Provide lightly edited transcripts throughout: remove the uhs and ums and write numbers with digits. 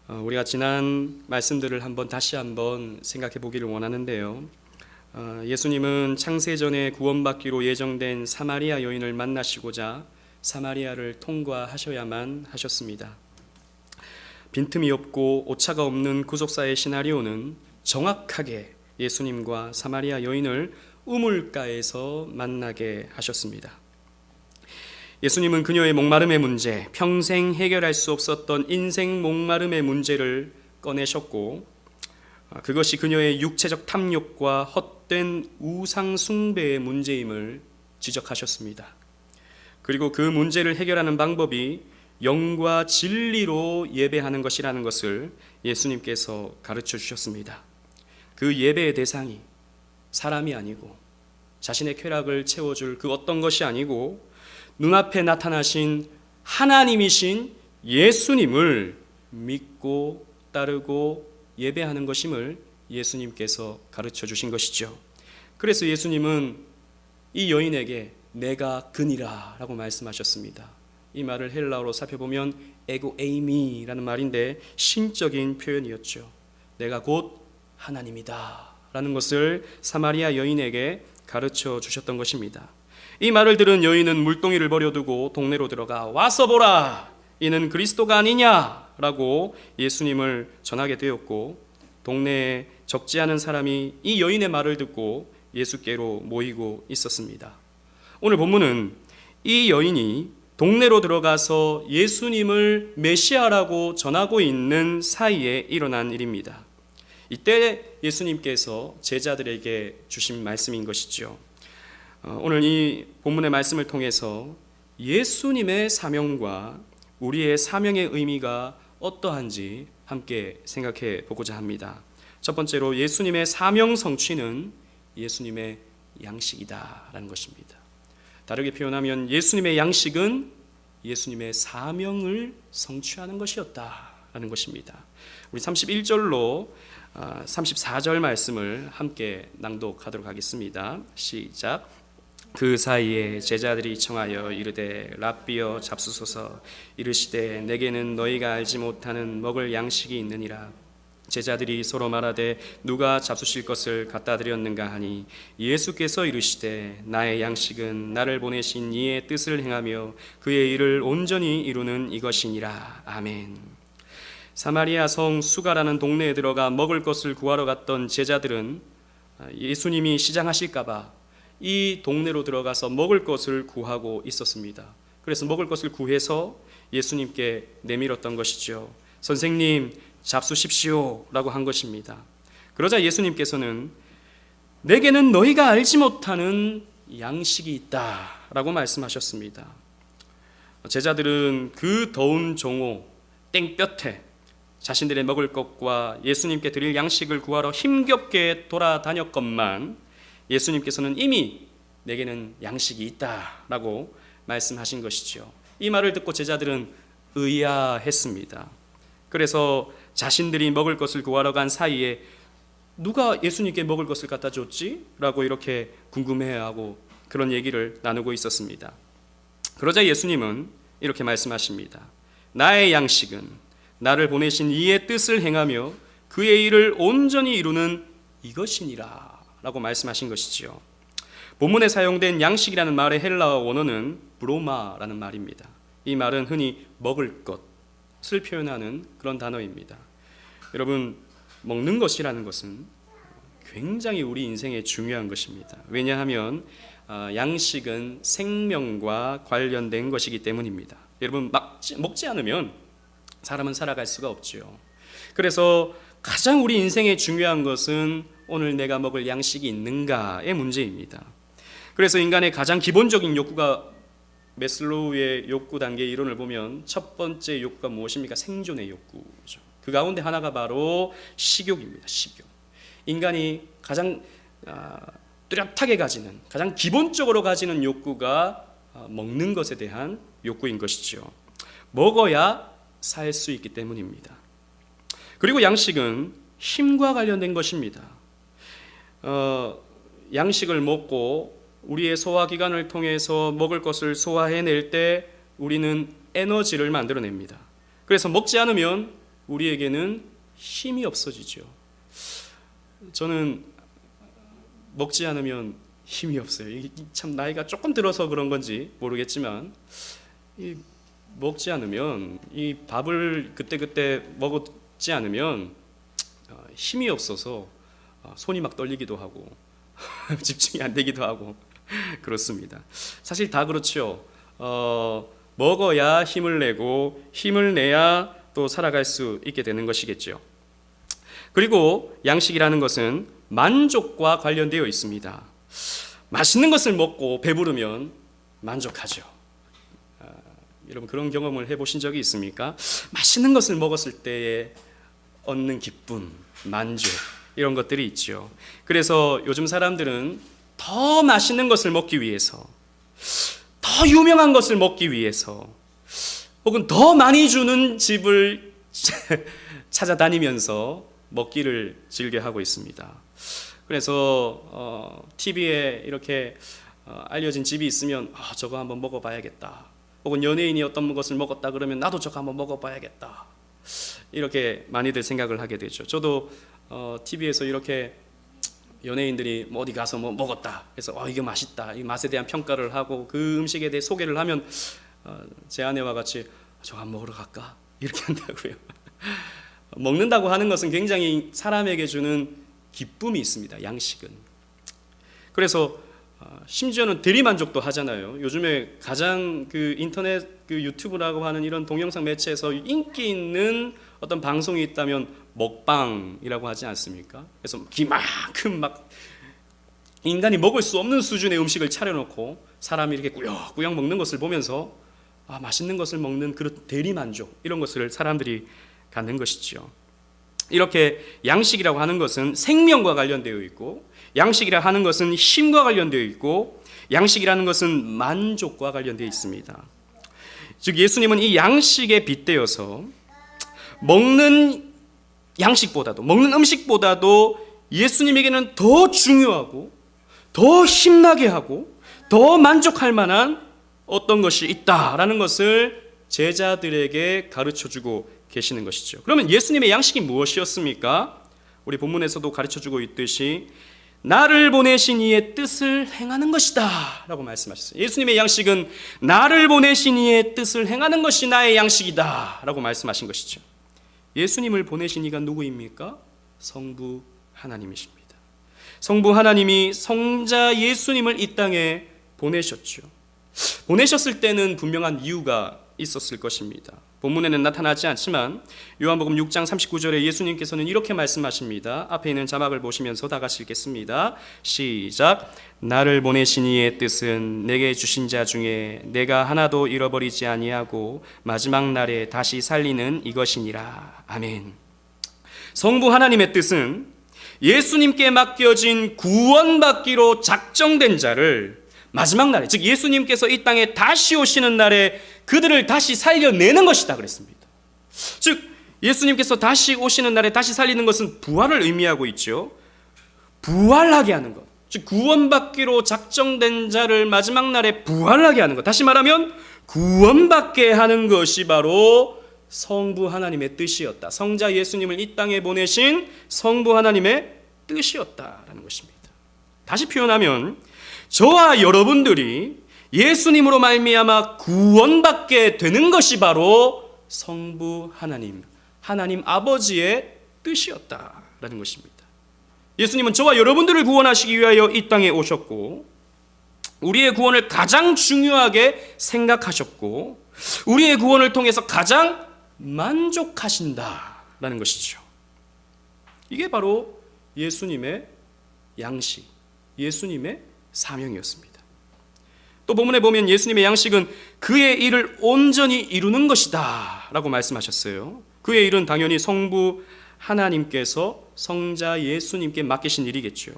우리가 지난 말씀들을 다시 한번 생각해 보기를 원하는데요. 예수님은 창세전에 구원받기로 예정된 사마리아 여인을 만나시고자 사마리아를 통과하셔야만 하셨습니다. 빈틈이 없고 오차가 없는 구속사의 시나리오는 정확하게 예수님과 사마리아 여인을 우물가에서 만나게 하셨습니다. 예수님은 그녀의 목마름의 문제, 평생 해결할 수 없었던 인생 목마름의 문제를 꺼내셨고, 그것이 그녀의 육체적 탐욕과 헛된 우상 숭배의 문제임을 지적하셨습니다. 그리고 그 문제를 해결하는 방법이 영과 진리로 예배하는 것이라는 것을 예수님께서 가르쳐 주셨습니다. 그 예배의 대상이 사람이 아니고 자신의 쾌락을 채워줄 그 어떤 것이 아니고 눈앞에 나타나신 하나님이신 예수님을 믿고 따르고 예배하는 것임을 예수님께서 가르쳐 주신 것이죠. 그래서 예수님은 이 여인에게 내가 그니라 라고 말씀하셨습니다. 이 말을 헬라어로 살펴보면 에고 에이미라는 말인데 신적인 표현이었죠. 내가 곧 하나님이다 라는 것을 사마리아 여인에게 가르쳐 주셨던 것입니다. 이 말을 들은 여인은 물동이를 버려두고 동네로 들어가 와서 보라, 이는 그리스도가 아니냐라고 예수님을 전하게 되었고, 동네에 적지 않은 사람이 이 여인의 말을 듣고 예수께로 모이고 있었습니다. 오늘 본문은 이 여인이 동네로 들어가서 예수님을 메시아라고 전하고 있는 사이에 일어난 일입니다. 이때 예수님께서 제자들에게 주신 말씀인 것이죠. 오늘 이 본문의 말씀을 통해서 예수님의 사명과 우리의 사명의 의미가 어떠한지 함께 생각해 보고자 합니다. 첫 번째로 예수님의 사명 성취는 예수님의 양식이다라는 것입니다. 다르게 표현하면 예수님의 양식은 예수님의 사명을 성취하는 것이었다라는 것입니다. 우리 31절로 34절 말씀을 함께 낭독하도록 하겠습니다. 시작. 그 사이에 제자들이 청하여 이르되 랍비여 잡수소서. 이르시되 내게는 너희가 알지 못하는 먹을 양식이 있느니라. 제자들이 서로 말하되 누가 잡수실 것을 갖다 드렸는가 하니 예수께서 이르시되 나의 양식은 나를 보내신 이의 뜻을 행하며 그의 일을 온전히 이루는 이것이니라. 아멘. 사마리아 성 수가라는 동네에 들어가 먹을 것을 구하러 갔던 제자들은 예수님이 시장하실까 봐 이 동네로 들어가서 먹을 것을 구하고 있었습니다. 그래서 먹을 것을 구해서 예수님께 내밀었던 것이죠. 선생님 잡수십시오 라고 한 것입니다. 그러자 예수님께서는 내게는 너희가 알지 못하는 양식이 있다 라고 말씀하셨습니다. 제자들은 그 더운 종호 땡볕에 자신들의 먹을 것과 예수님께 드릴 양식을 구하러 힘겹게 돌아다녔건만 예수님께서는 이미 내게는 양식이 있다라고 말씀하신 것이죠. 이 말을 듣고 제자들은 의아했습니다. 그래서 자신들이 먹을 것을 구하러 간 사이에 누가 예수님께 먹을 것을 갖다 줬지? 라고 이렇게 궁금해하고 그런 얘기를 나누고 있었습니다. 그러자 예수님은 이렇게 말씀하십니다. 나의 양식은 나를 보내신 이의 뜻을 행하며 그의 일을 온전히 이루는 이것이니라 라고 말씀하신 것이지요. 본문에 사용된 양식이라는 말의 헬라어 원어는 브로마라는 말입니다. 이 말은 흔히 먹을 것을 표현하는 그런 단어입니다. 여러분, 먹는 것이라는 것은 굉장히 우리 인생에 중요한 것입니다. 왜냐하면 양식은 생명과 관련된 것이기 때문입니다. 여러분, 먹지 않으면 사람은 살아갈 수가 없죠. 그래서 가장 우리 인생에 중요한 것은 오늘 내가 먹을 양식이 있는가의 문제입니다. 그래서 인간의 가장 기본적인 욕구가 매슬로우의 욕구 단계 이론을 보면 첫 번째 욕구가 무엇입니까? 생존의 욕구죠. 그 가운데 하나가 바로 식욕입니다. 식욕. 인간이 가장 뚜렷하게 가지는, 가장 기본적으로 가지는 욕구가 먹는 것에 대한 욕구인 것이죠. 먹어야 살 수 있기 때문입니다. 그리고 양식은 힘과 관련된 것입니다. 양식을 먹고 우리의 소화기관을 통해서 먹을 것을 소화해낼 때 우리는 에너지를 만들어냅니다. 그래서 먹지 않으면 우리에게는 힘이 없어지죠. 저는 먹지 않으면 힘이 없어요. 이게 참 나이가 조금 들어서 그런 건지 모르겠지만 먹지 않으면 이 밥을 그때그때 먹지 않으면 힘이 없어서 손이 막 떨리기도 하고 집중이 안 되기도 하고 그렇습니다. 사실 다 그렇죠. 먹어야 힘을 내고 힘을 내야 또 살아갈 수 있게 되는 것이겠죠. 그리고 양식이라는 것은 만족과 관련되어 있습니다. 맛있는 것을 먹고 배부르면 만족하죠. 여러분 그런 경험을 해보신 적이 있습니까? 맛있는 것을 먹었을 때에 얻는 기쁨, 만족 이런 것들이 있죠. 그래서 요즘 사람들은 더 맛있는 것을 먹기 위해서, 더 유명한 것을 먹기 위해서, 혹은 더 많이 주는 집을 찾아다니면서 먹기를 즐겨하고 있습니다. 그래서 TV에 이렇게 알려진 집이 있으면 저거 한번 먹어봐야겠다. 혹은 연예인이 어떤 것을 먹었다 그러면 나도 저거 한번 먹어봐야겠다. 이렇게 많이들 생각을 하게 되죠. 저도 TV에서 이렇게 연예인들이 어디 가서 뭐 먹었다. 그래서 이게 맛있다. 이 맛에 대한 평가를 하고 그 음식에 대해 소개를 하면 제 아내와 같이 저거 한번 먹으러 갈까? 이렇게 한다고요. 먹는다고 하는 것은 굉장히 사람에게 주는 기쁨이 있습니다. 양식은. 그래서 심지어는 대리만족도 하잖아요. 요즘에 가장 그 인터넷 그 유튜브라고 하는 이런 동영상 매체에서 인기 있는 어떤 방송이 있다면 먹방이라고 하지 않습니까? 그래서 기만큼 막 인간이 먹을 수 없는 수준의 음식을 차려놓고 사람이 이렇게 꾸역꾸역 먹는 것을 보면서 맛있는 것을 먹는 그런 대리만족 이런 것을 사람들이 갖는 것이죠. 이렇게 양식이라고 하는 것은 생명과 관련되어 있고, 양식이라 하는 것은 힘과 관련되어 있고, 양식이라는 것은 만족과 관련되어 있습니다. 즉 예수님은 이 양식에 빗대어서 먹는 양식보다도, 먹는 음식보다도 예수님에게는 더 중요하고 더 힘나게 하고 더 만족할 만한 어떤 것이 있다라는 것을 제자들에게 가르쳐주고 계시는 것이죠. 그러면 예수님의 양식이 무엇이었습니까? 우리 본문에서도 가르쳐주고 있듯이 나를 보내신 이의 뜻을 행하는 것이다 라고 말씀하셨어요. 예수님의 양식은 나를 보내신 이의 뜻을 행하는 것이 나의 양식이다 라고 말씀하신 것이죠. 예수님을 보내신 이가 누구입니까? 성부 하나님이십니다. 성부 하나님이 성자 예수님을 이 땅에 보내셨죠. 보내셨을 때는 분명한 이유가 있었을 것입니다. 본문에는 나타나지 않지만 요한복음 6장 39절에 예수님께서는 이렇게 말씀하십니다. 앞에 있는 자막을 보시면서 다 같이 읽겠습니다. 시작. 나를 보내신 이의 뜻은 내게 주신 자 중에 내가 하나도 잃어버리지 아니하고 마지막 날에 다시 살리는 이것이니라. 아멘. 성부 하나님의 뜻은 예수님께 맡겨진 구원받기로 작정된 자를 마지막 날에, 즉 예수님께서 이 땅에 다시 오시는 날에 그들을 다시 살려내는 것이다 그랬습니다. 즉 예수님께서 다시 오시는 날에 다시 살리는 것은 부활을 의미하고 있죠. 부활하게 하는 것, 즉 구원받기로 작정된 자를 마지막 날에 부활하게 하는 것, 다시 말하면 구원받게 하는 것이 바로 성부 하나님의 뜻이었다. 성자 예수님을 이 땅에 보내신 성부 하나님의 뜻이었다라는 것입니다. 다시 표현하면 저와 여러분들이 예수님으로 말미암아 구원받게 되는 것이 바로 성부 하나님, 하나님 아버지의 뜻이었다라는 것입니다. 예수님은 저와 여러분들을 구원하시기 위하여 이 땅에 오셨고, 우리의 구원을 가장 중요하게 생각하셨고, 우리의 구원을 통해서 가장 만족하신다라는 것이죠. 이게 바로 예수님의 양식, 예수님의 사명이었습니다. 또 본문에 보면 예수님의 양식은 그의 일을 온전히 이루는 것이다 라고 말씀하셨어요. 그의 일은 당연히 성부 하나님께서 성자 예수님께 맡기신 일이겠죠.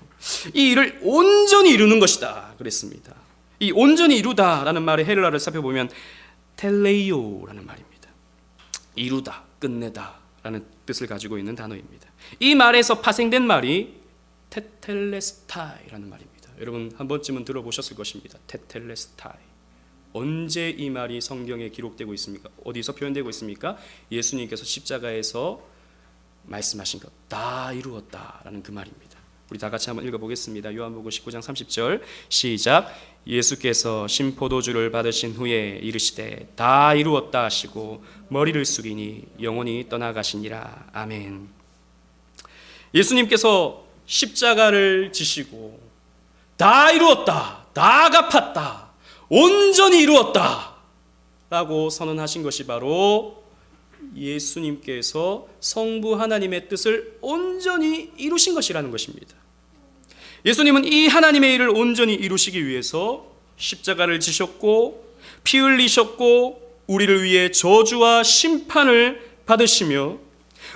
이 일을 온전히 이루는 것이다 그랬습니다. 이 온전히 이루다라는 말의 헬라어를 살펴보면 텔레이오라는 말입니다. 이루다, 끝내다 라는 뜻을 가지고 있는 단어입니다. 이 말에서 파생된 말이 테텔레스타이라는 말입니다. 여러분 한 번쯤은 들어보셨을 것입니다. 테텔레스타이, 언제 이 말이 성경에 기록되고 있습니까? 어디서 표현되고 있습니까? 예수님께서 십자가에서 말씀하신 것, 다 이루었다라는 그 말입니다. 우리 다 같이 한번 읽어보겠습니다. 요한복음 19장 30절 시작. 예수께서 신포도주를 받으신 후에 이르시되 다 이루었다 하시고 머리를 숙이니 영혼이 떠나가시니라. 아멘. 예수님께서 십자가를 지시고 다 이루었다, 다 갚았다, 온전히 이루었다 라고 선언하신 것이 바로 예수님께서 성부 하나님의 뜻을 온전히 이루신 것이라는 것입니다. 예수님은 이 하나님의 일을 온전히 이루시기 위해서 십자가를 지셨고 피 흘리셨고 우리를 위해 저주와 심판을 받으시며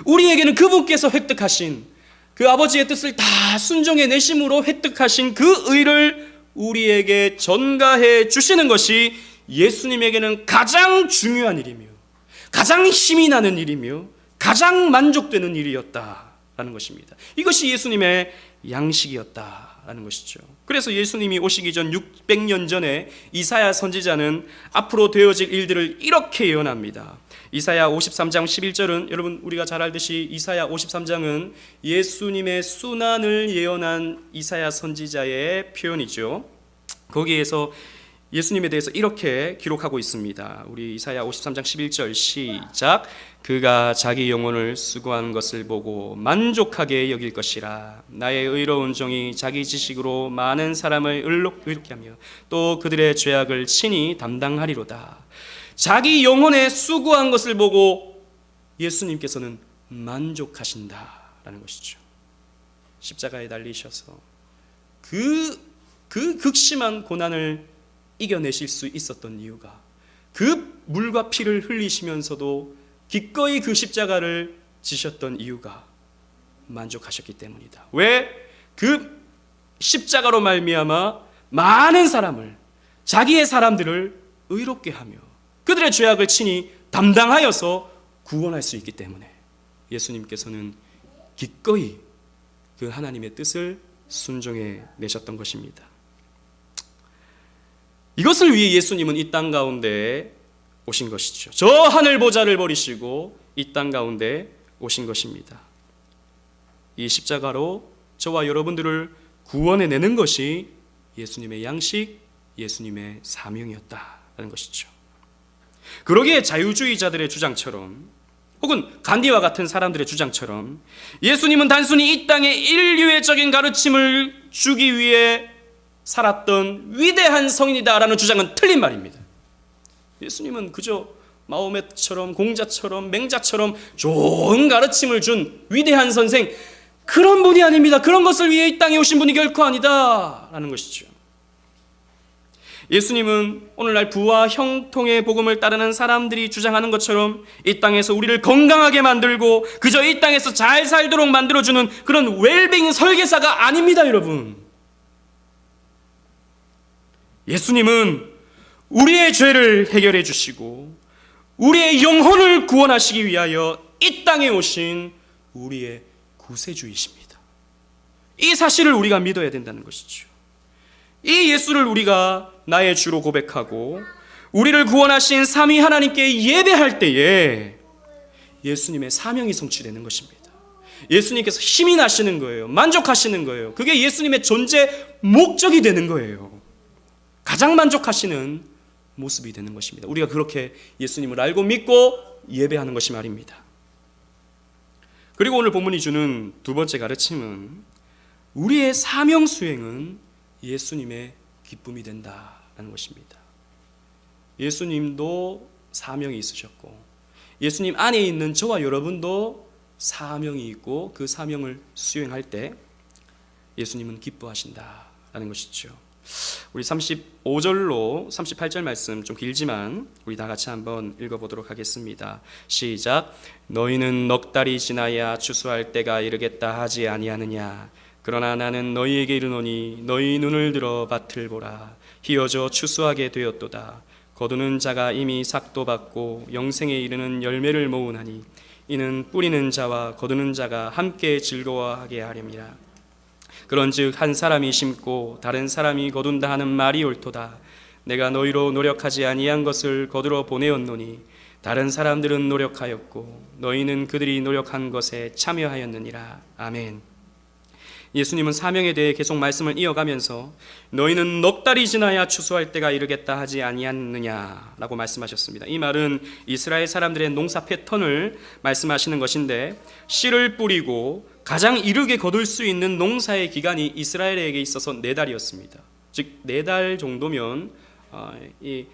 우리에게는 그분께서 획득하신 그 아버지의 뜻을 다 순종해 내심으로 획득하신 그 의를 우리에게 전가해 주시는 것이 예수님에게는 가장 중요한 일이며 가장 힘이 나는 일이며 가장 만족되는 일이었다라는 것입니다. 이것이 예수님의 양식이었다라는 것이죠. 그래서 예수님이 오시기 전 600년 전에 이사야 선지자는 앞으로 되어질 일들을 이렇게 예언합니다. 이사야 53장 11절은 여러분 우리가 잘 알듯이 이사야 53장은 예수님의 순환을 예언한 이사야 선지자의 표현이죠. 거기에서 예수님에 대해서 이렇게 기록하고 있습니다. 우리 이사야 53장 11절 시작. 그가 자기 영혼을 수고한 것을 보고 만족하게 여길 것이라. 나의 의로운 종이 자기 지식으로 많은 사람을 의롭게 하며 또 그들의 죄악을 친히 담당하리로다. 자기 영혼에 수고한 것을 보고 예수님께서는 만족하신다라는 것이죠. 십자가에 달리셔서 그 극심한 고난을 이겨내실 수 있었던 이유가 그 물과 피를 흘리시면서도 기꺼이 그 십자가를 지셨던 이유가 만족하셨기 때문이다. 왜? 그 십자가로 말미암아 많은 사람을, 자기의 사람들을 의롭게 하며 그들의 죄악을 친히 담당하여서 구원할 수 있기 때문에 예수님께서는 기꺼이 그 하나님의 뜻을 순종해 내셨던 것입니다. 이것을 위해 예수님은 이 땅 가운데 오신 것이죠. 저 하늘 보좌를 버리시고 이 땅 가운데 오신 것입니다. 이 십자가로 저와 여러분들을 구원해내는 것이 예수님의 양식, 예수님의 사명이었다는 것이죠. 그러기에 자유주의자들의 주장처럼 혹은 간디와 같은 사람들의 주장처럼 예수님은 단순히 이 땅에 인류애적인 가르침을 주기 위해 살았던 위대한 성인이다라는 주장은 틀린 말입니다. 예수님은 그저 마호메처럼 공자처럼 맹자처럼 좋은 가르침을 준 위대한 선생, 그런 분이 아닙니다. 그런 것을 위해 이 땅에 오신 분이 결코 아니다라는 것이죠. 예수님은 오늘날 부와 형통의 복음을 따르는 사람들이 주장하는 것처럼 이 땅에서 우리를 건강하게 만들고 그저 이 땅에서 잘 살도록 만들어주는 그런 웰빙 설계사가 아닙니다, 여러분. 예수님은 우리의 죄를 해결해 주시고 우리의 영혼을 구원하시기 위하여 이 땅에 오신 우리의 구세주이십니다. 이 사실을 우리가 믿어야 된다는 것이죠. 이 예수를 우리가 나의 주로 고백하고 우리를 구원하신 삼위 하나님께 예배할 때에 예수님의 사명이 성취되는 것입니다. 예수님께서 힘이 나시는 거예요. 만족하시는 거예요. 그게 예수님의 존재 목적이 되는 거예요. 가장 만족하시는 모습이 되는 것입니다. 우리가 그렇게 예수님을 알고 믿고 예배하는 것이 말입니다. 그리고 오늘 본문이 주는 두 번째 가르침은 우리의 사명 수행은 예수님의 기쁨이 된다는 것입니다. 예수님도 사명이 있으셨고 예수님 안에 있는 저와 여러분도 사명이 있고 그 사명을 수행할 때 예수님은 기뻐하신다는 것이죠. 우리 35절로 38절 말씀 좀 길지만 우리 다 같이 한번 읽어보도록 하겠습니다. 시작. 너희는 넉 달이 지나야 추수할 때가 이르겠다 하지 아니하느냐. 그러나 나는 너희에게 이르노니 너희 눈을 들어 밭을 보라. 희어져 추수하게 되었도다. 거두는 자가 이미 삭도 받고 영생에 이르는 열매를 모으나니 이는 뿌리는 자와 거두는 자가 함께 즐거워하게 하렵니다. 그런즉 한 사람이 심고 다른 사람이 거둔다 하는 말이 옳도다. 내가 너희로 노력하지 아니한 것을 거두러 보내었노니 다른 사람들은 노력하였고 너희는 그들이 노력한 것에 참여하였느니라. 아멘. 예수님은 사명에 대해 계속 말씀을 이어가면서 너희는 넉 달이 지나야 추수할 때가 이르겠다 하지 아니하느냐라고 말씀하셨습니다. 이 말은 이스라엘 사람들의 농사 패턴을 말씀하시는 것인데, 씨를 뿌리고 가장 이르게 거둘 수 있는 농사의 기간이 이스라엘에게 있어서 4달이었습니다. 즉 4달 정도면 이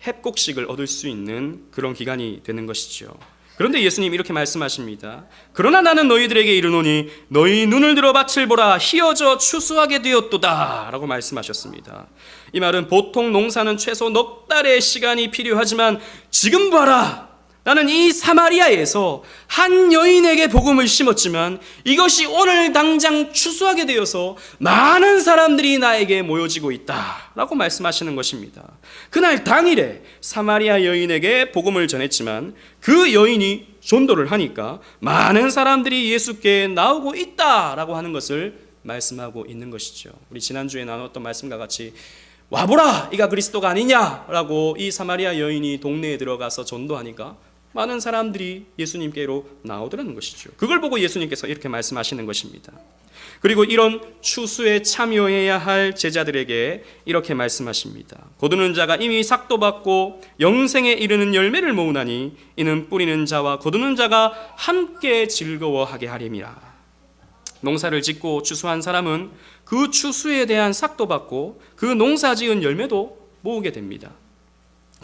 햅곡식을 얻을 수 있는 그런 기간이 되는 것이죠. 그런데 예수님 이렇게 말씀하십니다. 그러나 나는 너희들에게 이르노니 너희 눈을 들어 밭을 보라, 희어져 추수하게 되었도다 라고 말씀하셨습니다. 이 말은 보통 농사는 최소 넉 달의 시간이 필요하지만 지금 봐라, 나는 이 사마리아에서 한 여인에게 복음을 심었지만 이것이 오늘 당장 추수하게 되어서 많은 사람들이 나에게 모여지고 있다 라고 말씀하시는 것입니다. 그날 당일에 사마리아 여인에게 복음을 전했지만 그 여인이 전도를 하니까 많은 사람들이 예수께 나오고 있다라고 하는 것을 말씀하고 있는 것이죠. 우리 지난주에 나눴던 말씀과 같이 와보라, 이가 그리스도가 아니냐라고 이 사마리아 여인이 동네에 들어가서 전도하니까 많은 사람들이 예수님께로 나오더라는 것이죠. 그걸 보고 예수님께서 이렇게 말씀하시는 것입니다. 그리고 이런 추수에 참여해야 할 제자들에게 이렇게 말씀하십니다. 거두는 자가 이미 삭도 받고 영생에 이르는 열매를 모으나니 이는 뿌리는 자와 거두는 자가 함께 즐거워하게 하림이라. 농사를 짓고 추수한 사람은 그 추수에 대한 삭도 받고 그 농사 지은 열매도 모으게 됩니다.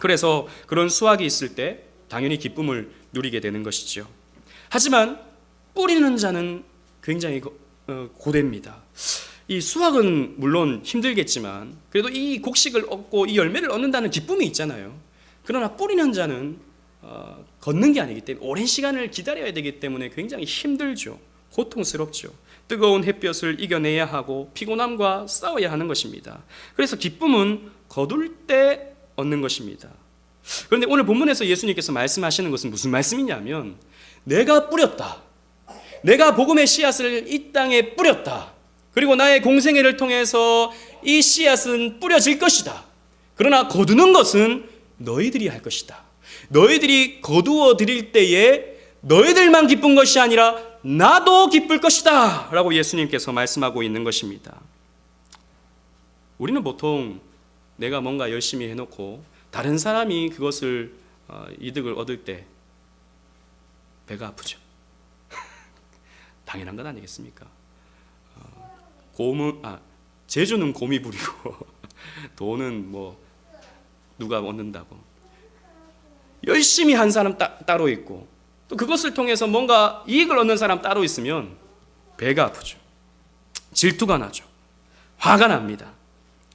그래서 그런 수확이 있을 때 당연히 기쁨을 누리게 되는 것이죠. 하지만 뿌리는 자는 굉장히 고됩니다. 이 수확은 물론 힘들겠지만 그래도 이 곡식을 얻고 이 열매를 얻는다는 기쁨이 있잖아요. 그러나 뿌리는 자는 걷는 게 아니기 때문에 오랜 시간을 기다려야 되기 때문에 굉장히 힘들죠. 고통스럽죠. 뜨거운 햇볕을 이겨내야 하고 피곤함과 싸워야 하는 것입니다. 그래서 기쁨은 거둘 때 얻는 것입니다. 그런데 오늘 본문에서 예수님께서 말씀하시는 것은 무슨 말씀이냐면, 내가 뿌렸다, 내가 복음의 씨앗을 이 땅에 뿌렸다, 그리고 나의 공생애를 통해서 이 씨앗은 뿌려질 것이다. 그러나 거두는 것은 너희들이 할 것이다. 너희들이 거두어 드릴 때에 너희들만 기쁜 것이 아니라 나도 기쁠 것이다 라고 예수님께서 말씀하고 있는 것입니다. 우리는 보통 내가 뭔가 열심히 해놓고 다른 사람이 그것을 이득을 얻을 때 배가 아프죠. 당연한 것 아니겠습니까? 제주는 곰이 부리고 돈은 뭐 누가 얻는다고. 열심히 한 사람 따로 있고 또 그것을 통해서 뭔가 이익을 얻는 사람 따로 있으면 배가 아프죠. 질투가 나죠. 화가 납니다.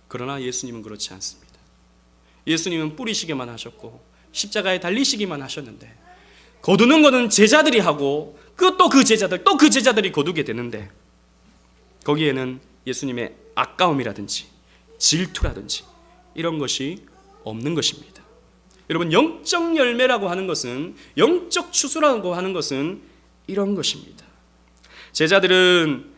그러나 예수님은 그렇지 않습니다. 예수님은 뿌리시기만 하셨고 십자가에 달리시기만 하셨는데, 거두는 것은 제자들이 하고 그 제자들이 거두게 되는데, 거기에는 예수님의 아까움이라든지 질투라든지 이런 것이 없는 것입니다. 여러분, 영적 열매라고 하는 것은, 영적 추수라고 하는 것은 이런 것입니다. 제자들은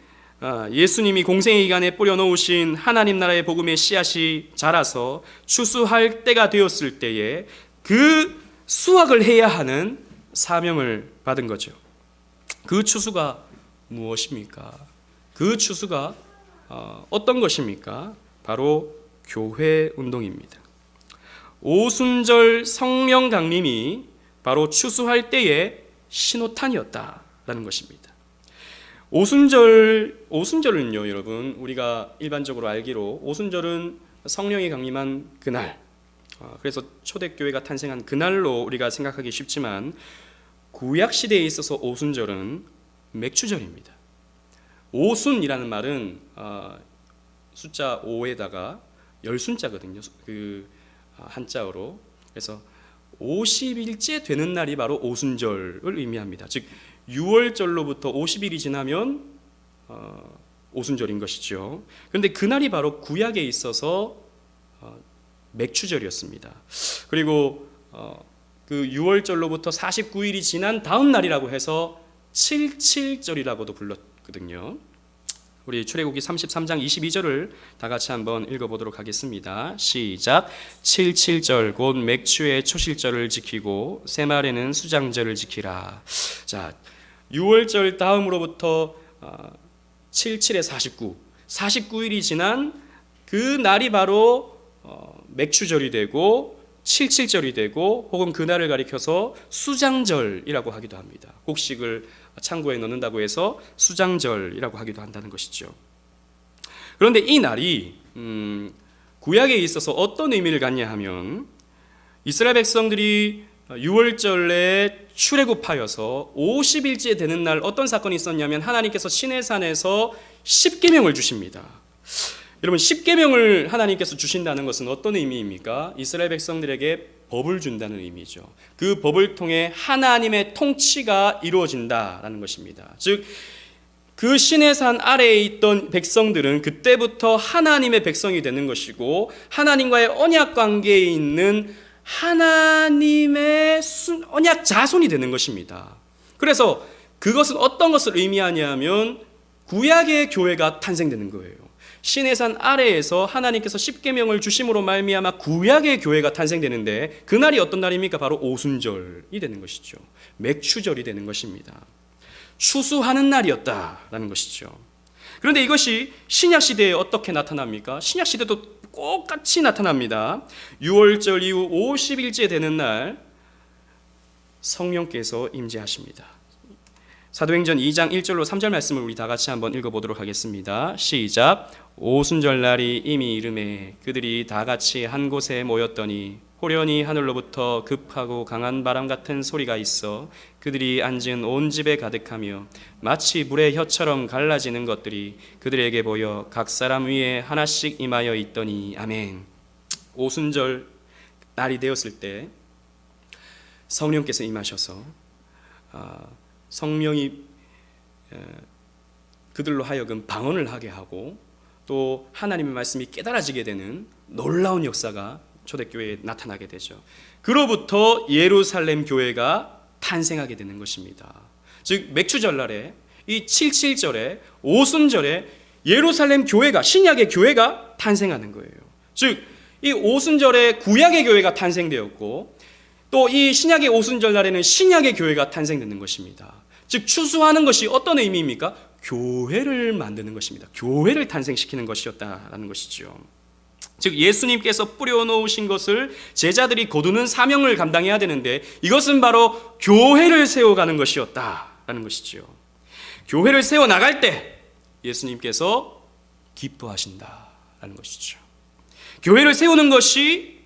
예수님이 공생의 기간에 뿌려놓으신 하나님 나라의 복음의 씨앗이 자라서 추수할 때가 되었을 때에 그 수확을 해야 하는 사명을 받은 거죠. 그 추수가 무엇입니까? 그 추수가 어떤 것입니까? 바로 교회 운동입니다. 오순절 성령 강림이 바로 추수할 때의 신호탄이었다라는 것입니다. 오순절은요, 여러분, 우리가 일반적으로 알기로 오순절은 성령이 강림한 그날, 그래서 초대교회가 탄생한 그날로 우리가 생각하기 쉽지만, 구약 시대에 있어서 오순절은 맥추절입니다. 오순이라는 말은 숫자 5에다가 열순자거든요. 그 한자어로. 그래서 50일째 되는 날이 바로 오순절을 의미합니다. 즉 6월절로부터 50일이 지나면 오순절인 것이죠. 그런데 그날이 바로 구약에 있어서 맥추절이었습니다. 그리고 그 6월절로부터 49일이 지난 다음 날이라고 해서 77절이라고도 불렀거든요. 우리 출애굽기 33장 22절을 다 같이 한번 읽어보도록 하겠습니다. 시작. 77절 곧 맥추의 초실절을 지키고 새말에는 수장절을 지키라. 자, 6월절 다음으로부터 77에 49, 49일이 지난 그 날이 바로 맥추절이 되고 77절이 되고 혹은 그날을 가리켜서 수장절이라고 하기도 합니다. 곡식을 창고에 넣는다고 해서 수장절이라고 하기도 한다는 것이죠. 그런데 이 날이 구약에 있어서 어떤 의미를 갖냐 하면 이스라엘 백성들이 6월절에 출애굽하여서 50일째 되는 날 어떤 사건이 있었냐면 하나님께서 시내산에서 십계명을 주십니다. 여러분, 십계명을 하나님께서 주신다는 것은 어떤 의미입니까? 이스라엘 백성들에게 법을 준다는 의미죠. 그 법을 통해 하나님의 통치가 이루어진다라는 것입니다. 즉, 그 시내산 아래에 있던 백성들은 그때부터 하나님의 백성이 되는 것이고 하나님과의 언약 관계에 있는 하나님의 언약 자손이 되는 것입니다. 그래서 그것은 어떤 것을 의미하냐면 구약의 교회가 탄생되는 거예요. 시내산 아래에서 하나님께서 십계명을 주심으로 말미암아 구약의 교회가 탄생되는데 그날이 어떤 날입니까? 바로 오순절이 되는 것이죠. 맥추절이 되는 것입니다. 추수하는 날이었다라는 것이죠. 그런데 이것이 신약 시대에 어떻게 나타납니까? 신약 시대도 똑같이 나타납니다. 6월절 이후 50일째 되는 날 성령께서 임재하십니다. 사도행전 2장 1절로 3절 말씀을 우리 다 같이 한번 읽어보도록 하겠습니다. 시작. 오순절 날이 이미 이르매 그들이 다 같이 한 곳에 모였더니 호련히 하늘로부터 급하고 강한 바람 같은 소리가 있어 그들이 앉은 온 집에 가득하며 마치 불의 혀처럼 갈라지는 것들이 그들에게 보여 각 사람 위에 하나씩 임하여 있더니 아멘. 오순절 날이 되었을 때 성령께서 임하셔서 성령이 그들로 하여금 방언을 하게 하고 또 하나님의 말씀이 깨달아지게 되는 놀라운 역사가 초대교회에 나타나게 되죠. 그로부터 예루살렘 교회가 탄생하게 되는 것입니다. 즉 맥추절날에 이 77절에 오순절에 예루살렘 교회가 신약의 교회가 탄생하는 거예요. 즉 이 오순절에 구약의 교회가 탄생되었고 또 이 신약의 오순절날에는 신약의 교회가 탄생되는 것입니다. 즉 추수하는 것이 어떤 의미입니까? 교회를 만드는 것입니다. 교회를 탄생시키는 것이었다라는 것이죠. 즉 예수님께서 뿌려놓으신 것을 제자들이 거두는 사명을 감당해야 되는데 이것은 바로 교회를 세워가는 것이었다라는 것이죠. 교회를 세워나갈 때 예수님께서 기뻐하신다라는 것이죠. 교회를 세우는 것이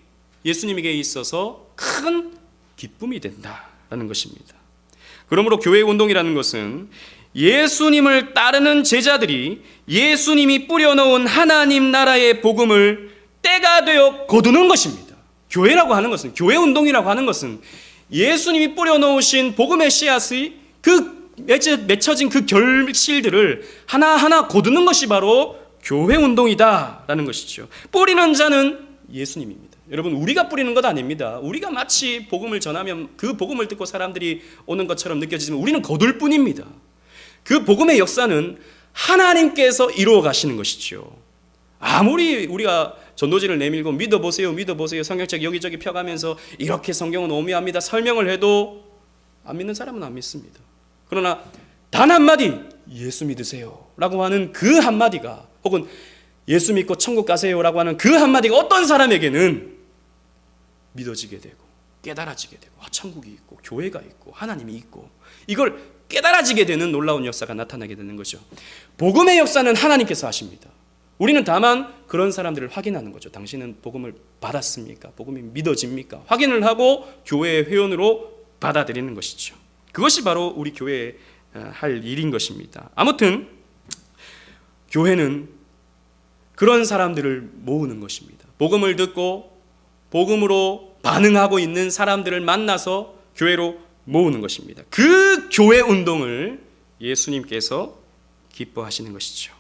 예수님에게 있어서 큰 기쁨이 된다라는 것입니다. 그러므로 교회 운동이라는 것은 예수님을 따르는 제자들이 예수님이 뿌려놓은 하나님 나라의 복음을 때가 되어 거두는 것입니다. 교회라고 하는 것은, 교회 운동이라고 하는 것은 예수님이 뿌려놓으신 복음의 씨앗이 맺혀진 그 결실들을 하나하나 거두는 것이 바로 교회 운동이다라는 것이죠. 뿌리는 자는 예수님입니다. 여러분, 우리가 뿌리는 것 아닙니다. 우리가 마치 복음을 전하면 그 복음을 듣고 사람들이 오는 것처럼 느껴지지만 우리는 거둘 뿐입니다. 그 복음의 역사는 하나님께서 이루어 가시는 것이죠. 아무리 우리가 전도지를 내밀고 믿어보세요, 믿어보세요, 성경책 여기저기 펴가면서 이렇게 성경은 오묘합니다 설명을 해도 안 믿는 사람은 안 믿습니다. 그러나 단 한마디 예수 믿으세요 라고 하는 그 한마디가, 혹은 예수 믿고 천국 가세요 라고 하는 그 한마디가 어떤 사람에게는 믿어지게 되고 깨달아지게 되고 천국이 있고 교회가 있고 하나님이 있고 이걸 깨달아지게 되는 놀라운 역사가 나타나게 되는 거죠. 복음의 역사는 하나님께서 하십니다. 우리는 다만 그런 사람들을 확인하는 거죠. 당신은 복음을 받았습니까? 복음이 믿어집니까? 확인을 하고 교회의 회원으로 받아들이는 것이죠. 그것이 바로 우리 교회의 할 일인 것입니다. 아무튼 교회는 그런 사람들을 모으는 것입니다. 복음을 듣고 복음으로 반응하고 있는 사람들을 만나서 교회로 모으는 것입니다. 그 교회 운동을 예수님께서 기뻐하시는 것이죠.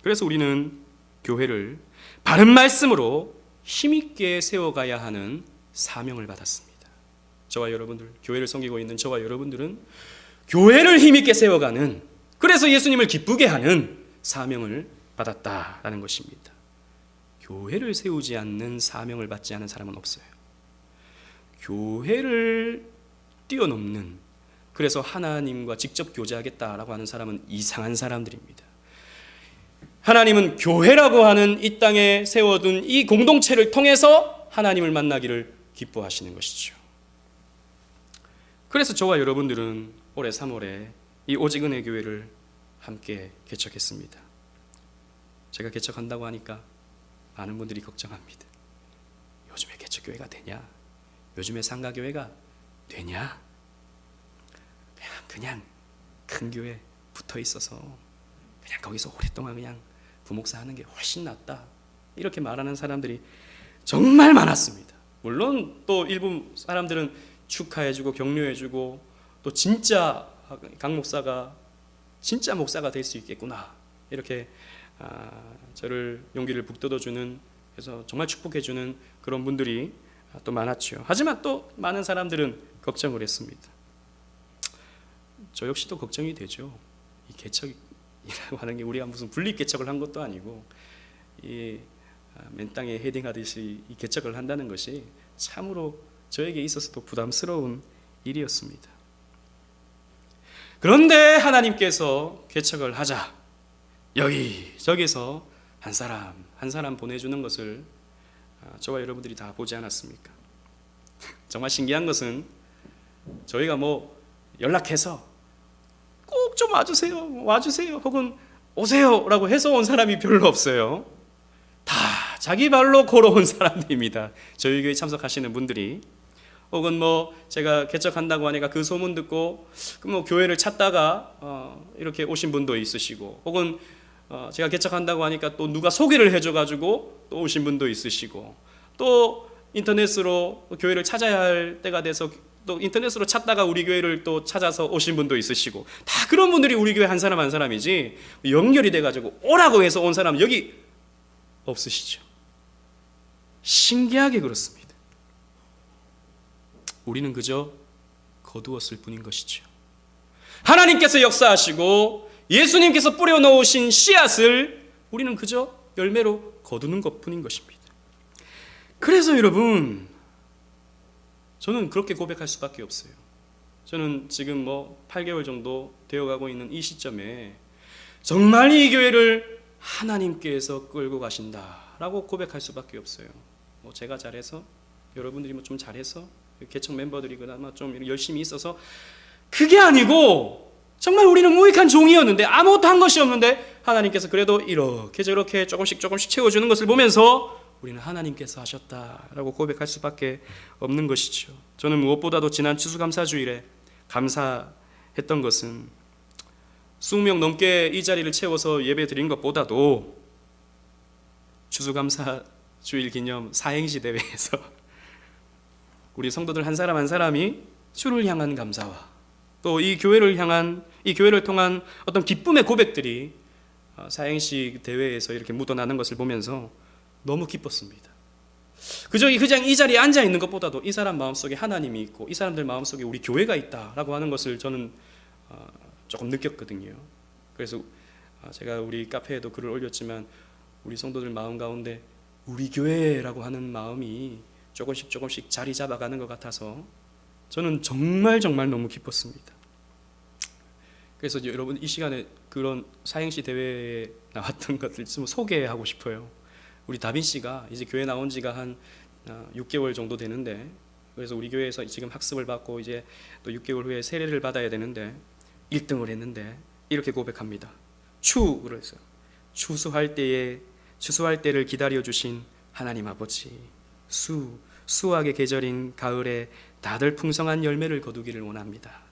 그래서 우리는 교회를 바른 말씀으로 힘있게 세워가야 하는 사명을 받았습니다. 저와 여러분들, 교회를 섬기고 있는 저와 여러분들은 교회를 힘있게 세워가는 그래서 예수님을 기쁘게 하는 사명을 받았다라는 것입니다. 교회를 세우지 않는 사명을 받지 않은 사람은 없어요. 교회를 뛰어넘는, 그래서 하나님과 직접 교제하겠다라고 하는 사람은 이상한 사람들입니다. 하나님은 교회라고 하는 이 땅에 세워둔 이 공동체를 통해서 하나님을 만나기를 기뻐하시는 것이죠. 그래서 저와 여러분들은 올해 3월에 이 오직 은혜 교회를 함께 개척했습니다. 제가 개척한다고 하니까 많은 분들이 걱정합니다. 요즘에 개척교회가 되냐? 요즘에 상가교회가 되냐? 그냥 큰 교회 붙어 있어서 그냥 거기서 오랫동안 그냥 부목사 하는 게 훨씬 낫다, 이렇게 말하는 사람들이 정말 많았습니다. 물론 또 일부 사람들은 축하해주고 격려해주고 또 진짜 강 목사가 진짜 목사가 될 수 있겠구나, 이렇게 저를 용기를 북돋워주는, 그래서 정말 축복해주는 그런 분들이 또 많았죠. 하지만 또 많은 사람들은 걱정을 했습니다. 저 역시도 걱정이 되죠. 이 개척이라고 하는 게 우리가 무슨 분립 개척을 한 것도 아니고 이 맨 땅에 헤딩하듯이 이 개척을 한다는 것이 참으로 저에게 있어서도 부담스러운 일이었습니다. 그런데 하나님께서 개척을 하자 여기저기서 한 사람 보내주는 것을 저와 여러분들이 다 보지 않았습니까? 정말 신기한 것은 저희가 뭐 연락해서 꼭 좀 와주세요 혹은 오세요라고 해서 온 사람이 별로 없어요. 다 자기 발로 걸어온 사람들입니다. 저희 교회 참석하시는 분들이, 혹은 뭐 제가 개척한다고 하니까 그 소문 듣고 뭐 교회를 찾다가 이렇게 오신 분도 있으시고, 혹은 제가 개척한다고 하니까 또 누가 소개를 해줘가지고 또 오신 분도 있으시고, 또 인터넷으로 교회를 찾아야 할 때가 돼서 또 인터넷으로 찾다가 우리 교회를 또 찾아서 오신 분도 있으시고, 다 그런 분들이 우리 교회 한 사람 한 사람이지 연결이 돼가지고 오라고 해서 온 사람 여기 없으시죠. 신기하게 그렇습니다. 우리는 그저 거두었을 뿐인 것이죠. 하나님께서 역사하시고 예수님께서 뿌려놓으신 씨앗을 우리는 그저 열매로 거두는 것뿐인 것입니다. 그래서 여러분, 저는 그렇게 고백할 수밖에 없어요. 저는 지금 뭐 8개월 정도 되어가고 있는 이 시점에 정말 이 교회를 하나님께서 끌고 가신다라고 고백할 수밖에 없어요. 뭐 제가 잘해서, 여러분들이 뭐 좀 잘해서, 개척 멤버들이 그나마 좀 열심히 있어서, 그게 아니고 정말 우리는 무익한 종이었는데, 아무것도 한 것이 없는데 하나님께서 그래도 이렇게 저렇게 조금씩 채워주는 것을 보면서 우리는 하나님께서 하셨다라고 고백할 수밖에 없는 것이죠. 저는 무엇보다도 지난 추수감사주일에 감사했던 것은 20명 넘게 이 자리를 채워서 예배 드린 것보다도 추수감사주일 기념 사행시 대회에서 우리 성도들 한 사람 한 사람이 주를 향한 감사와 또 이 교회를 향한, 이 교회를 통한 어떤 기쁨의 고백들이 사행시 대회에서 이렇게 묻어나는 것을 보면서 너무 기뻤습니다. 그냥 이 자리에 앉아 있는 것보다도 이 사람 마음속에 하나님이 있고 이 사람들 마음속에 우리 교회가 있다라고 하는 것을 저는 조금 느꼈거든요. 그래서 제가 우리 카페에도 글을 올렸지만 우리 성도들 마음 가운데 우리 교회라고 하는 마음이 조금씩 자리 잡아가는 것 같아서 저는 정말 너무 기뻤습니다. 그래서 여러분 이 시간에 그런 사행시 대회에 나왔던 것들 좀 소개하고 싶어요. 우리 다빈 씨가 이제 교회 나온 지가 한 6개월 정도 되는데, 그래서 우리 교회에서 지금 학습을 받고 이제 또 6개월 후에 세례를 받아야 되는데 1등을 했는데 이렇게 고백합니다. 그래서 추수할 때를 기다려 주신 하나님 아버지, 수확의 계절인 가을에 다들 풍성한 열매를 거두기를 원합니다.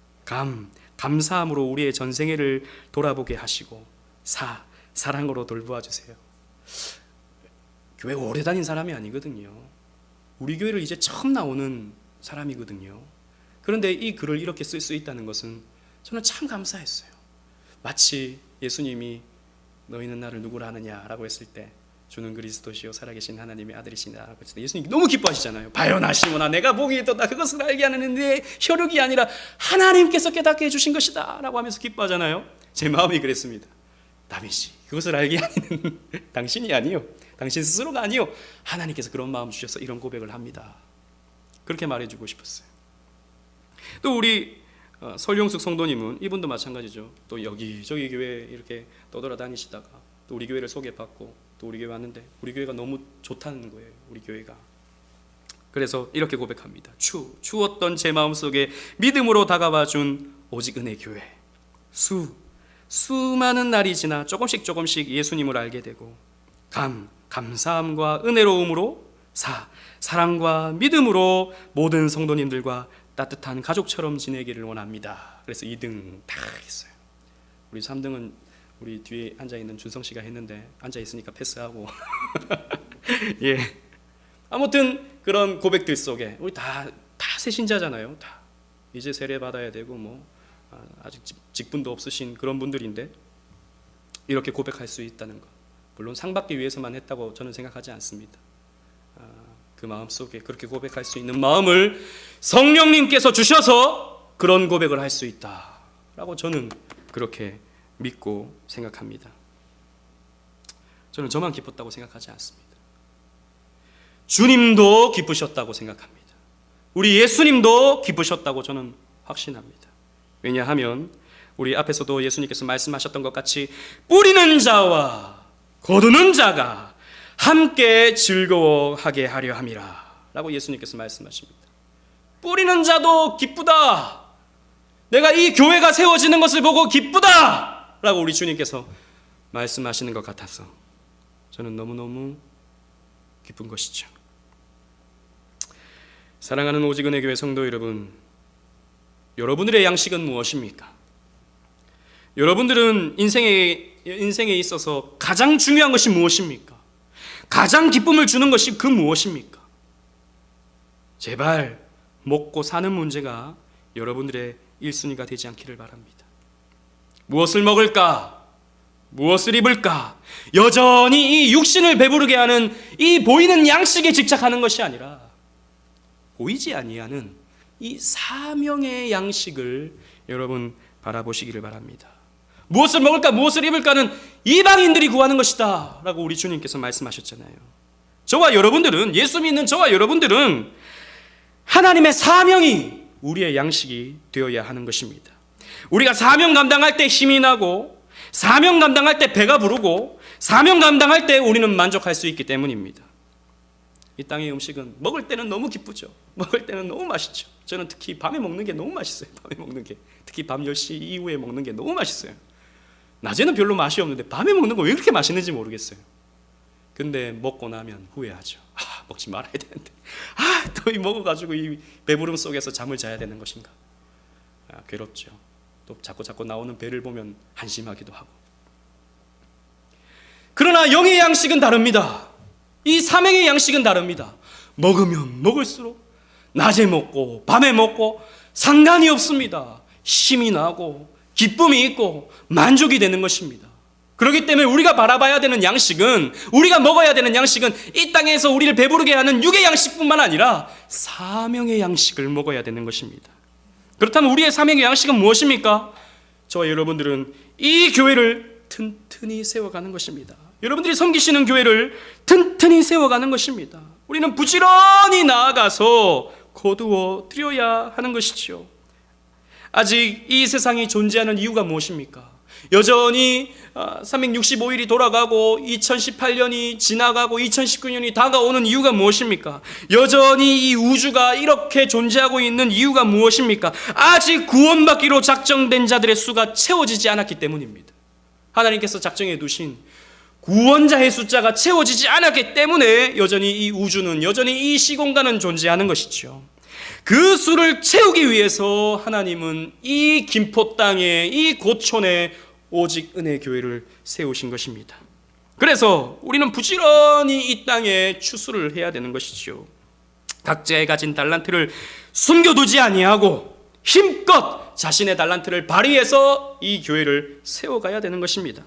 감사함으로 우리의 전생애를 돌아보게 하시고 사랑으로 돌보아 주세요. 교회 오래 다닌 사람이 아니거든요. 우리 교회를 이제 처음 나오는 사람이거든요. 그런데 이 글을 이렇게 쓸 수 있다는 것은 저는 참 감사했어요. 마치 예수님이 너희는 나를 누구라 하느냐라고 했을 때 주는 그리스도시요 살아계신 하나님의 아들이시다. 예수님이 너무 기뻐하시잖아요. 바요나 시모나 내가 복이 있도다. 그것을 알게 하는 내 혈육이 아니라 하나님께서 깨닫게 해주신 것이다 라고 하면서 기뻐하잖아요. 제 마음이 그랬습니다. 다윗이 그것을 알게 하는 당신이 아니요, 당신 스스로가 아니요, 하나님께서 그런 마음 주셔서 이런 고백을 합니다. 그렇게 말해주고 싶었어요. 또 우리 설용숙 성도님은 이분도 마찬가지죠. 또 여기저기 교회 이렇게 떠돌아다니시다가 또 우리 교회를 소개받고 또 우리 교회 왔는데 우리 교회가 너무 좋다는 거예요. 우리 교회가. 그래서 이렇게 고백합니다. 추웠던 제 마음속에 믿음으로 다가와 준 오직 은혜 교회. 수많은 날이 지나 조금씩 예수님을 알게 되고 감사함과 은혜로움으로 사랑과 믿음으로 모든 성도님들과 따뜻한 가족처럼 지내기를 원합니다. 그래서 2등 다 했어요. 우리 3등은 우리 뒤에 앉아있는 준성 씨가 했는데 앉아있으니까 패스하고 예. 아무튼 그런 고백들 속에 우리 다 새신자잖아요. 다 이제 세례 받아야 되고 뭐 아직 직분도 없으신 그런 분들인데 이렇게 고백할 수 있다는 것, 물론 상 받기 위해서만 했다고 저는 생각하지 않습니다. 그 마음 속에 그렇게 고백할 수 있는 마음을 성령님께서 주셔서 그런 고백을 할 수 있다라고 저는 그렇게 믿고 생각합니다. 저는 저만 기뻤다고 생각하지 않습니다. 주님도 기쁘셨다고 생각합니다. 우리 예수님도 기쁘셨다고 저는 확신합니다. 왜냐하면 우리 앞에서도 예수님께서 말씀하셨던 것 같이 뿌리는 자와 거두는 자가 함께 즐거워하게 하려 함이라 라고 예수님께서 말씀하십니다. 뿌리는 자도 기쁘다, 내가 이 교회가 세워지는 것을 보고 기쁘다 라고 우리 주님께서 말씀하시는 것 같아서 저는 너무너무 기쁜 것이죠. 사랑하는 오직 은혜 교회 성도 여러분, 여러분들의 양식은 무엇입니까? 여러분들은 인생에 있어서 가장 중요한 것이 무엇입니까? 가장 기쁨을 주는 것이 그 무엇입니까? 제발 먹고 사는 문제가 여러분들의 1순위가 되지 않기를 바랍니다. 무엇을 먹을까? 무엇을 입을까? 여전히 이 육신을 배부르게 하는 이 보이는 양식에 집착하는 것이 아니라 보이지 아니하는 이 사명의 양식을 여러분 바라보시기를 바랍니다. 무엇을 먹을까, 무엇을 입을까는 이방인들이 구하는 것이다 라고 우리 주님께서 말씀하셨잖아요. 저와 여러분들은, 예수 믿는 저와 여러분들은 하나님의 사명이 우리의 양식이 되어야 하는 것입니다. 우리가 사명 감당할 때 힘이 나고, 사명 감당할 때 배가 부르고, 사명 감당할 때 우리는 만족할 수 있기 때문입니다. 이 땅의 음식은 먹을 때는 너무 기쁘죠. 먹을 때는 너무 맛있죠. 저는 특히 밤에 먹는 게 너무 맛있어요. 밤에 먹는 게, 특히 밤 10시 이후에 먹는 게 너무 맛있어요. 낮에는 별로 맛이 없는데 밤에 먹는 거 왜 그렇게 맛있는지 모르겠어요. 근데 먹고 나면 후회하죠. 먹지 말아야 되는데, 또 이 먹어가지고 이 배부름 속에서 잠을 자야 되는 것인가. 괴롭죠. 또 자꾸 나오는 배를 보면 한심하기도 하고. 그러나 영의 양식은 다릅니다. 이 사명의 양식은 다릅니다. 먹으면 먹을수록 낮에 먹고 밤에 먹고 상관이 없습니다. 힘이 나고 기쁨이 있고 만족이 되는 것입니다. 그렇기 때문에 우리가 바라봐야 되는 양식은, 우리가 먹어야 되는 양식은 이 땅에서 우리를 배부르게 하는 육의 양식뿐만 아니라 사명의 양식을 먹어야 되는 것입니다. 그렇다면 우리의 사명의 양식은 무엇입니까? 저와 여러분들은 이 교회를 튼튼히 세워가는 것입니다. 여러분들이 섬기시는 교회를 튼튼히 세워가는 것입니다. 우리는 부지런히 나아가서 거두어 드려야 하는 것이죠. 아직 이 세상이 존재하는 이유가 무엇입니까? 여전히 365일이 돌아가고 2018년이 지나가고 2019년이 다가오는 이유가 무엇입니까? 여전히 이 우주가 이렇게 존재하고 있는 이유가 무엇입니까? 아직 구원받기로 작정된 자들의 수가 채워지지 않았기 때문입니다. 하나님께서 작정해 두신 구원자의 숫자가 채워지지 않았기 때문에 여전히 이 우주는, 여전히 이 시공간은 존재하는 것이죠. 그 수를 채우기 위해서 하나님은 이 김포 땅에, 이 고촌에 오직 은혜 교회를 세우신 것입니다. 그래서 우리는 부지런히 이 땅에 추수를 해야 되는 것이죠. 각자의 가진 달란트를 숨겨두지 아니하고 힘껏 자신의 달란트를 발휘해서 이 교회를 세워가야 되는 것입니다.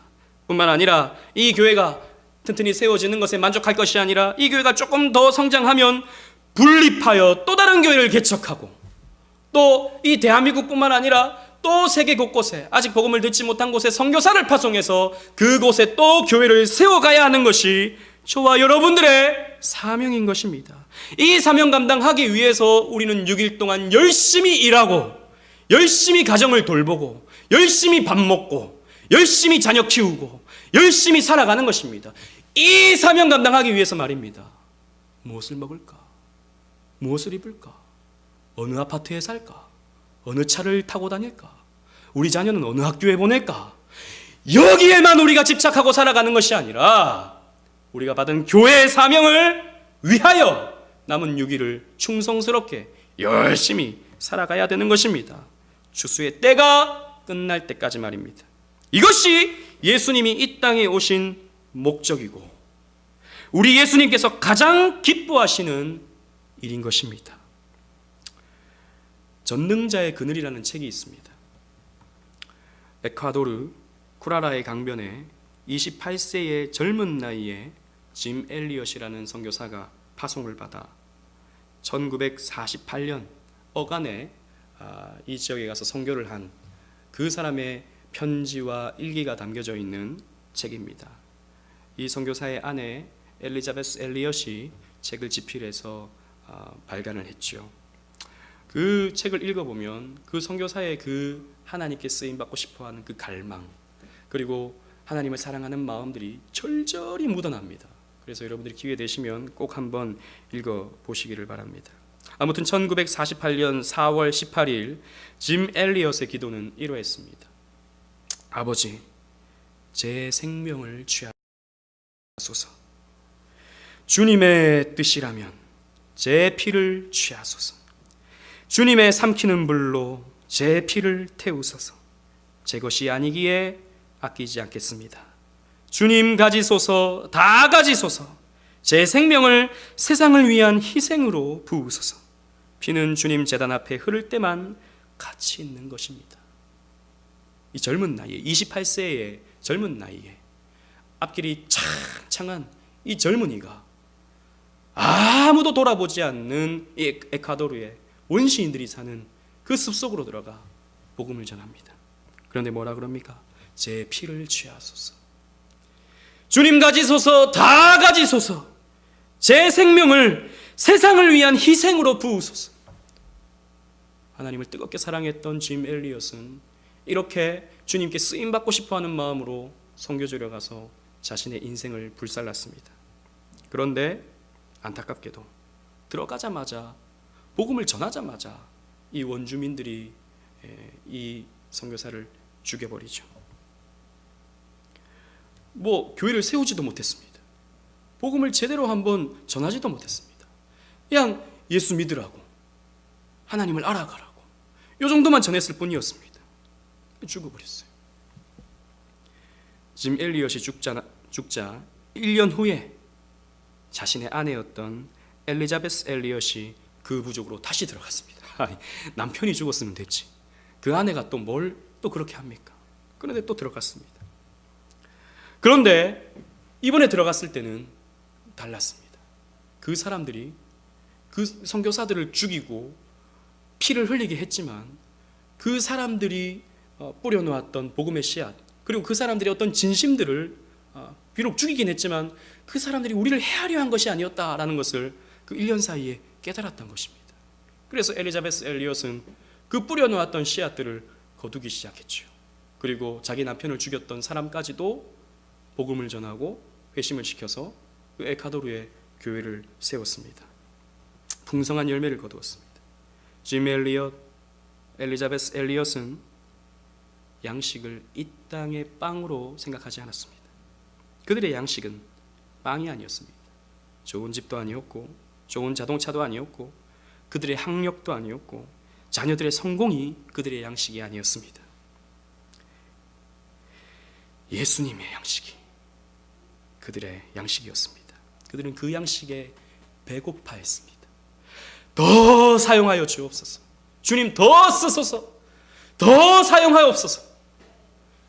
뿐만 아니라 이 교회가 튼튼히 세워지는 것에 만족할 것이 아니라 이 교회가 조금 더 성장하면 분립하여 또 다른 교회를 개척하고, 또 이 대한민국뿐만 아니라 또 세계 곳곳에 아직 복음을 듣지 못한 곳에 선교사를 파송해서 그곳에 또 교회를 세워가야 하는 것이 저와 여러분들의 사명인 것입니다. 이 사명 감당하기 위해서 우리는 6일 동안 열심히 일하고, 열심히 가정을 돌보고, 열심히 밥 먹고, 열심히 자녀 키우고, 열심히 살아가는 것입니다. 이 사명 감당하기 위해서 말입니다. 무엇을 먹을까? 무엇을 입을까? 어느 아파트에 살까? 어느 차를 타고 다닐까? 우리 자녀는 어느 학교에 보낼까? 여기에만 우리가 집착하고 살아가는 것이 아니라 우리가 받은 교회의 사명을 위하여 남은 6일을 충성스럽게 열심히 살아가야 되는 것입니다. 추수의 때가 끝날 때까지 말입니다. 이것이 예수님이 이 땅에 오신 목적이고 우리 예수님께서 가장 기뻐하시는 일인 것입니다. 전능자의 그늘이라는 책이 있습니다. 에콰도르 쿠라라의 강변에 28세의 젊은 나이에 짐 엘리엇이라는 선교사가 파송을 받아 1948년 어간에 이 지역에 가서 선교를 한 그 사람의 편지와 일기가 담겨져 있는 책입니다. 이 선교사의 아내 엘리자베스 엘리엇이 책을 집필해서 발간을 했죠. 그 책을 읽어보면 그 선교사의 그 하나님께 쓰임받고 싶어하는 그 갈망, 그리고 하나님을 사랑하는 마음들이 절절히 묻어납니다. 그래서 여러분들이 기회 되시면 꼭 한번 읽어보시기를 바랍니다. 아무튼 1948년 4월 18일 짐 엘리엇의 기도는 이러했습니다. 아버지, 제 생명을 취하소서. 주님의 뜻이라면 제 피를 취하소서. 주님의 삼키는 불로 제 피를 태우소서. 제 것이 아니기에 아끼지 않겠습니다. 주님 가지소서, 다 가지소서. 제 생명을 세상을 위한 희생으로 부으소서. 피는 주님 제단 앞에 흐를 때만 가치 있는 것입니다. 이 젊은 나이에, 28세의 젊은 나이에 앞길이 창창한 이 젊은이가 아무도 돌아보지 않는 이 에콰도르의 원시인들이 사는 그 숲속으로 들어가 복음을 전합니다. 그런데 뭐라 그럽니까? 제 피를 취하소서. 주님 가지소서, 다 가지소서. 제 생명을 세상을 위한 희생으로 부으소서. 하나님을 뜨겁게 사랑했던 짐 엘리엇은 이렇게 주님께 쓰임받고 싶어하는 마음으로 선교지로 가서 자신의 인생을 불살랐습니다. 그런데 안타깝게도 들어가자마자, 복음을 전하자마자 이 원주민들이 이 선교사를 죽여버리죠. 교회를 세우지도 못했습니다. 복음을 제대로 한번 전하지도 못했습니다. 그냥 예수 믿으라고, 하나님을 알아가라고, 이 정도만 전했을 뿐이었습니다. 죽어버렸어요. 짐 엘리엇이 죽자 1년 후에 자신의 아내였던 엘리자베스 엘리엇이 그 부족으로 다시 들어갔습니다. 남편이 죽었으면 됐지, 그 아내가 또 뭘 또 그렇게 합니까? 그런데 또 들어갔습니다. 그런데 이번에 들어갔을 때는 달랐습니다. 그 사람들이 그 선교사들을 죽이고 피를 흘리게 했지만 그 사람들이 뿌려놓았던 복음의 씨앗, 그리고 그 사람들의 어떤 진심들을 비록 죽이긴 했지만 그 사람들이 우리를 해하려 한 것이 아니었다라는 것을 그 1년 사이에 깨달았던 것입니다. 그래서 엘리자베스 엘리엇은 그 뿌려놓았던 씨앗들을 거두기 시작했죠. 그리고 자기 남편을 죽였던 사람까지도 복음을 전하고 회심을 시켜서 그 에콰도르의 교회를 세웠습니다. 풍성한 열매를 거두었습니다. 짐 엘리엇, 엘리자베스 엘리엇은 양식을 이 땅의 빵으로 생각하지 않았습니다. 그들의 양식은 빵이 아니었습니다. 좋은 집도 아니었고, 좋은 자동차도 아니었고, 그들의 학력도 아니었고, 자녀들의 성공이 그들의 양식이 아니었습니다. 예수님의 양식이 그들의 양식이었습니다. 그들은 그 양식에 배고파했습니다. 더 사용하여 주옵소서. 주님 더 쓰소서. 더 사용하옵소서.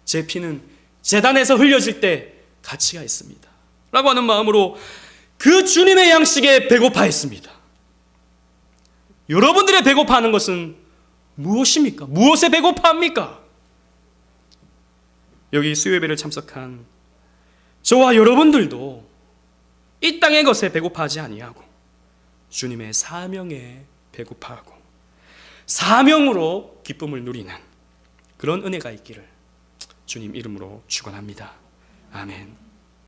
제 피는 제단에서 흘려질 때 가치가 있습니다 라고 하는 마음으로 그 주님의 양식에 배고파했습니다. 여러분들의 배고파하는 것은 무엇입니까? 무엇에 배고파합니까? 여기 수요예배를 참석한 저와 여러분들도 이 땅의 것에 배고파하지 아니하고 주님의 사명에 배고파하고 사명으로 기쁨을 누리는 그런 은혜가 있기를 주님 이름으로 축원합니다. 아멘.